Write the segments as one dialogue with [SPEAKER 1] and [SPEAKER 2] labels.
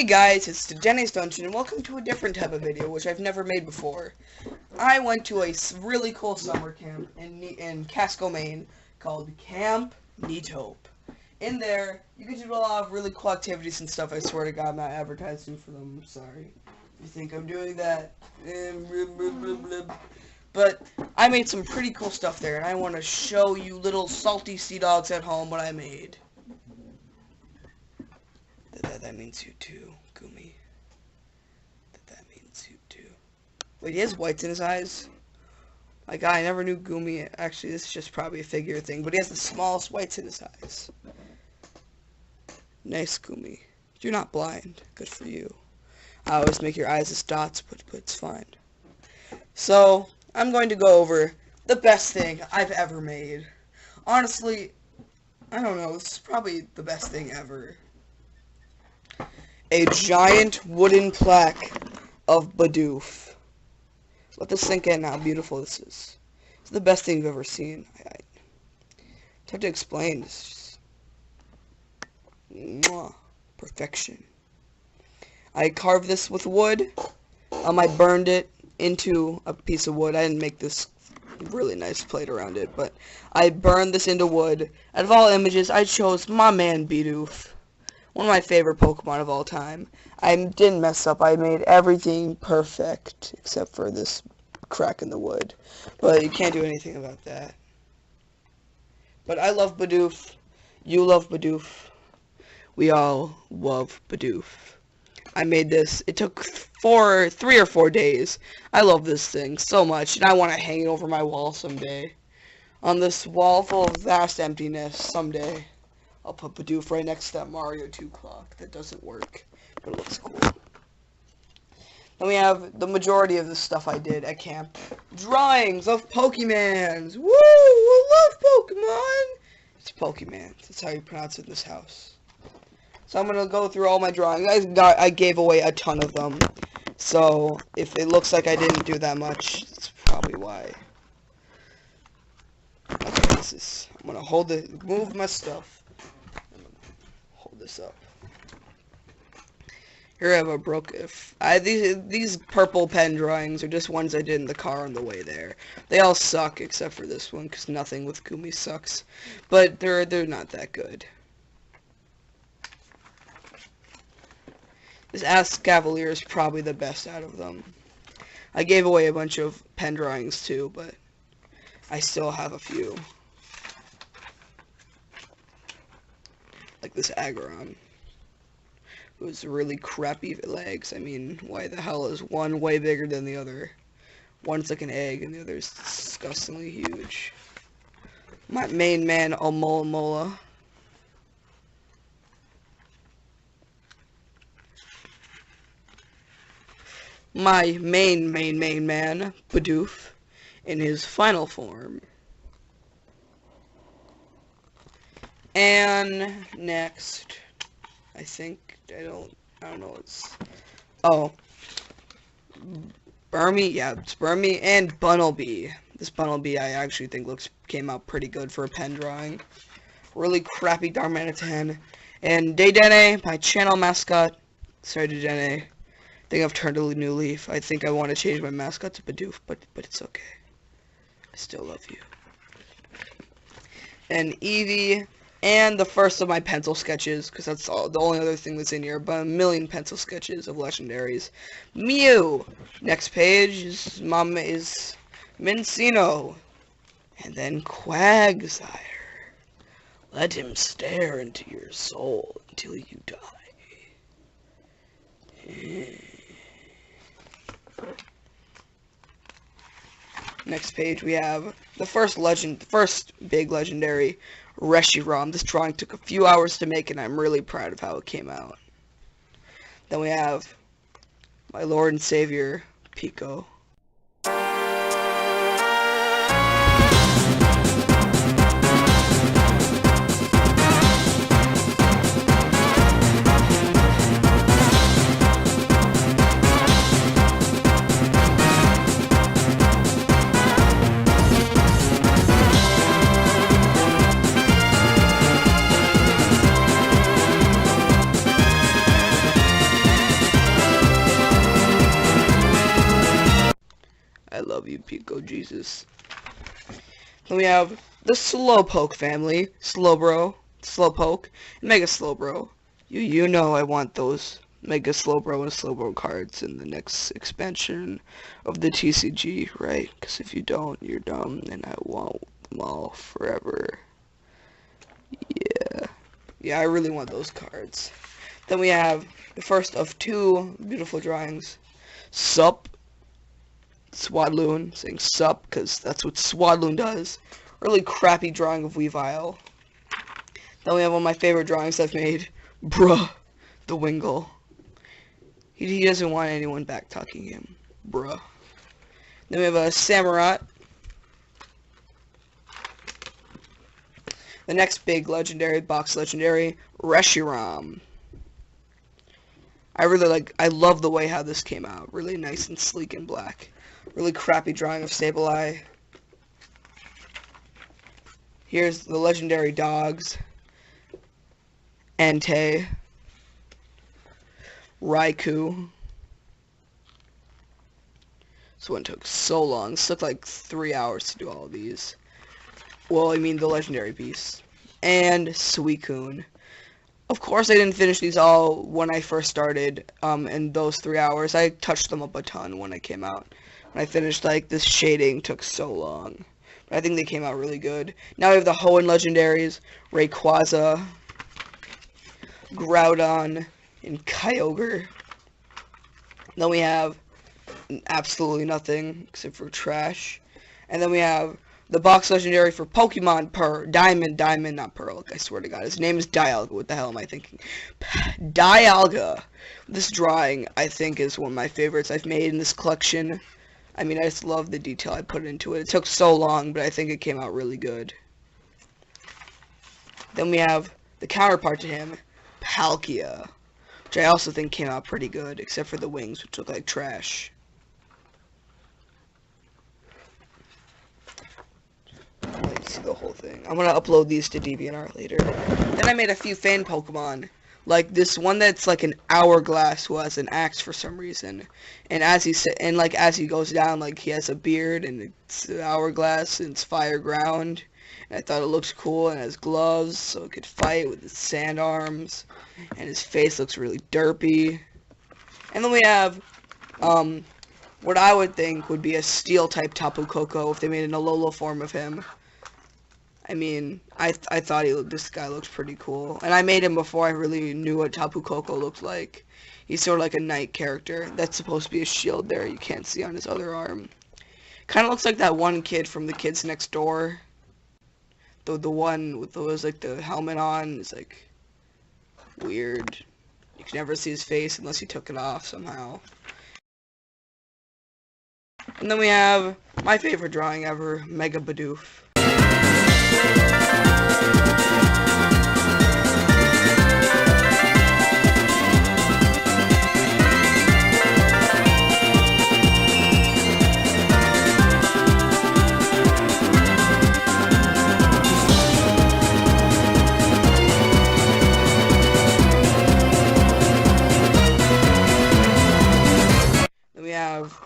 [SPEAKER 1] Hey guys, it's Jenny's Dungeon, and welcome to a different type of video, which I've never made before. I went to a really cool summer camp in Casco, Maine, called Camp Neatope. In there, you can do a lot of really cool activities and stuff. I swear to God, I'm not advertising for them. I'm sorry if you think I'm doing that. But I made some pretty cool stuff there, and I want to show you little salty sea dogs at home what I made. That means you too, Gumi. That means you too. Wait, he has whites in his eyes? My God, I never knew Gumi. Actually, this is just probably a figure thing, but he has the smallest whites in his eyes. Nice, Gumi. You're not blind. Good for you. I always make your eyes as dots, but it's fine. So, I'm going to go over the best thing I've ever made. Honestly, I don't know. This is probably the best thing ever. A giant wooden plaque of Bidoof. Let this sink in how beautiful this is. It's the best thing you've ever seen. It's hard to explain. It's just perfection. I carved this with wood. I burned it into a piece of wood. I didn't make this really nice plate around it, but I burned this into wood. Out of all images, I chose my man Bidoof. One of my favorite Pokemon of all time. I didn't mess up. I made everything perfect except for this crack in the wood. But you can't do anything about that. But I love Bidoof. You love Bidoof. We all love Bidoof. I made this. It took 3 or 4 days. I love this thing so much, and I want to hang it over my wall someday. On this wall full of vast emptiness someday. I'll put Bidoof right next to that Mario 2 clock. That doesn't work, but it looks cool. Then we have the majority of the stuff I did at camp. Drawings of Pokemans! Woo! I love Pokemon! It's Pokemans. That's how you pronounce it in this house. So I'm going to go through all my drawings. I gave away a ton of them. So if it looks like I didn't do that much, that's probably why. Okay, I'm going to move my stuff. This up. Here I have these purple pen drawings are just ones I did in the car on the way there. They all suck except for this one because nothing with Gumi sucks, but they're not that good. This Escavalier is probably the best out of them. I gave away a bunch of pen drawings too, but I still have a few. Like this Aggron, who's really crappy legs. I mean, why the hell is one way bigger than the other? One's like an egg, and the other's disgustingly huge. My main man, Alomomola. My main man, Bidoof, in his final form. And next, I think, I don't know, Burmy, yeah, it's Burmy and Bunnelby. This Bunnelby I actually think came out pretty good for a pen drawing. Really crappy Darmanitan. And Dedenne, my channel mascot. Sorry, Dedenne. I think I've turned a new leaf. I think I want to change my mascot to Bidoof, but it's okay. I still love you. And Eevee. And the first of my pencil sketches, because that's the only other thing that's in here, but a million pencil sketches of legendaries. Mew! Next page is Mincino. And then Quagsire. Let him stare into your soul until you die. Next page we have the first big legendary, Reshiram. This drawing took a few hours to make, and I'm really proud of how it came out. Then we have my Lord and Savior, Pico. love you, Pico Jesus. Then we have the Slowpoke family. Slowbro, Slowpoke, and Mega Slowbro. You know I want those Mega Slowbro and Slowbro cards in the next expansion of the TCG, right? Because if you don't, you're dumb, and I want them all forever. Yeah, I really want those cards. Then we have the first of two beautiful drawings. Sup. Swadloon, saying sup, because that's what Swadloon does. Really crappy drawing of Weavile. Then we have one of my favorite drawings I've made. Bruh, the Wingull. He doesn't want anyone back-talking him. Bruh. Then we have a Samurott. The next big legendary, box legendary, Reshiram. I love the way how this came out. Really nice and sleek and black. Really crappy drawing of Sableye. Here's the legendary dogs. Entei. Raikou. This one took so long. This took like 3 hours to do all of these. Well, I mean the legendary beasts. And Suicune. Of course I didn't finish these all when I first started, in those 3 hours. I touched them up a ton when I came out. When I finished, like, this shading took so long. But I think they came out really good. Now we have the Hoenn legendaries, Rayquaza, Groudon, and Kyogre. Then we have absolutely nothing except for trash. And then we have the box legendary for Pokemon Diamond, not Pearl. I swear to God, his name is Dialga. What the hell am I thinking? Dialga. This drawing, I think, is one of my favorites I've made in this collection. I mean, I just love the detail I put into it. It took so long, but I think it came out really good. Then we have the counterpart to him, Palkia, which I also think came out pretty good, except for the wings, which look like trash. I'd like to see the whole thing. I'm gonna upload these to DeviantArt later. Then I made a few fan Pokemon. Like this one that's like an hourglass who has an axe for some reason, and as he goes down, like he has a beard and it's an hourglass and it's fire ground. And I thought it looks cool and has gloves so it could fight with his sand arms, and his face looks really derpy. And then we have what I would think would be a steel type Tapu Koko if they made an Alola form of him. I mean, I thought this guy looks pretty cool. And I made him before I really knew what Tapu Koko looked like. He's sort of like a knight character. That's supposed to be a shield there you can't see on his other arm. Kind of looks like that one kid from The Kids Next Door. The one with the helmet on is like weird. You can never see his face unless he took it off somehow. And then we have my favorite drawing ever, Mega Bidoof.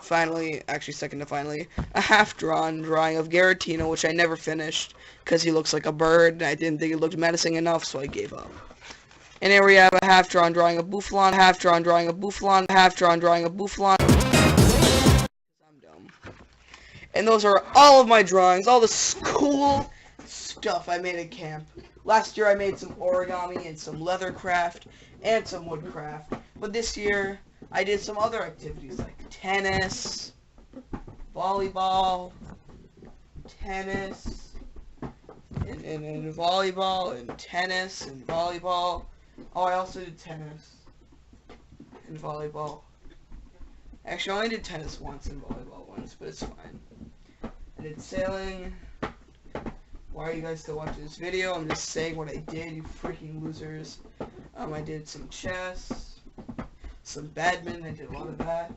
[SPEAKER 1] Finally, actually second to finally, a half-drawn drawing of Giratina, which I never finished, because he looks like a bird, and I didn't think it looked menacing enough, so I gave up. And here we have a half-drawn drawing of Bouffalant, half-drawn drawing of Bouffalant, half-drawn drawing of Bouffalant. I'm dumb. And those are all of my drawings, all the cool stuff I made at camp. Last year I made some origami and some leather craft and some woodcraft, but this year I did some other activities like tennis, volleyball, tennis, and volleyball, and tennis, and volleyball. Oh, I also did tennis and volleyball. Actually, I only did tennis once and volleyball once, but it's fine. I did sailing. Why are you guys still watching this video? I'm just saying what I did, you freaking losers. I did some chess. Some badminton, I did a lot of that.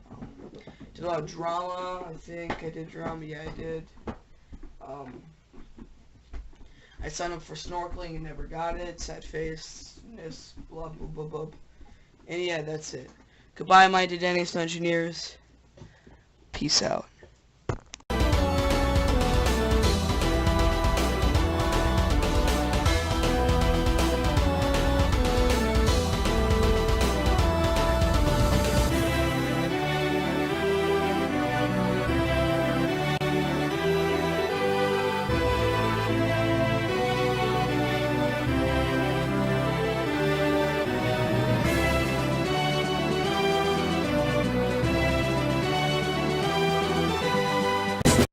[SPEAKER 1] Did a lot of drama, I think I did drama, yeah I did. I signed up for snorkeling and never got it, sad face, blah blah blah blah. And yeah, that's it. Goodbye my Dedenius Engineers. Peace out.